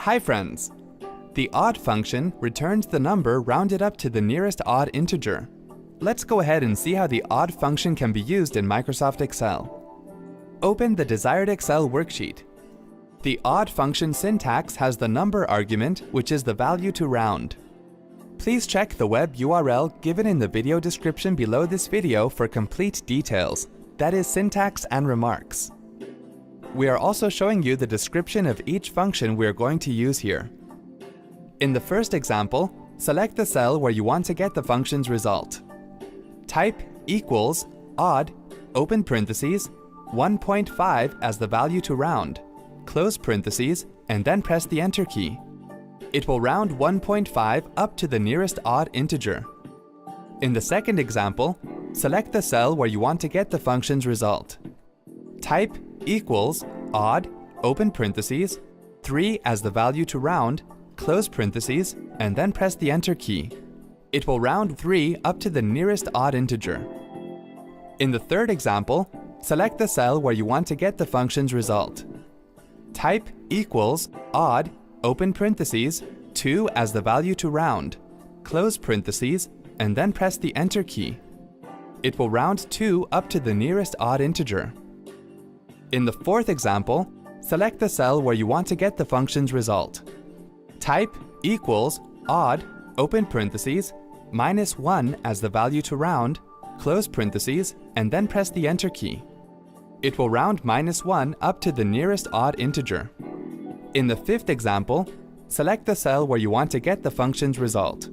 Hi friends! The odd function returns the number rounded up to the nearest odd integer. Let's go ahead and see how the odd function can be used in Microsoft Excel. Open the desired Excel worksheet. The odd function syntax has the number argument, which is the value to round. Please check the web URL given in the video description below this video for complete details, that is syntax and remarks. We are also showing you the description of each function we are going to use here. In the first example, select the cell where you want to get the function's result. Type equals odd, open parentheses, 1.5 as the value to round, close parentheses, and then press the Enter key. It will round 1.5 up to the nearest odd integer. In the second example, select the cell where you want to get the function's result. Type equals odd, open parentheses, 3 as the value to round, close parentheses, and then press the Enter key. It will round 3 up to the nearest odd integer. In the third example, select the cell where you want to get the function's result. Type equals odd, open parentheses, 2 as the value to round, close parentheses, and then press the Enter key. It will round 2 up to the nearest odd integer. In the fourth example, select the cell where you want to get the function's result. Type equals odd, open parentheses, -1 as the value to round, close parentheses, and then press the Enter key. It will round -1 up to the nearest odd integer. In the fifth example, select the cell where you want to get the function's result.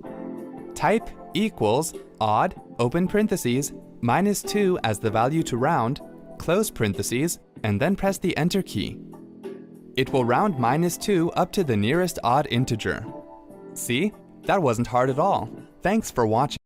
Type equals odd, open parentheses, -2 as the value to round, close parentheses, and then press the Enter key. It will round -2 up to the nearest odd integer. See? That wasn't hard at all. Thanks for watching.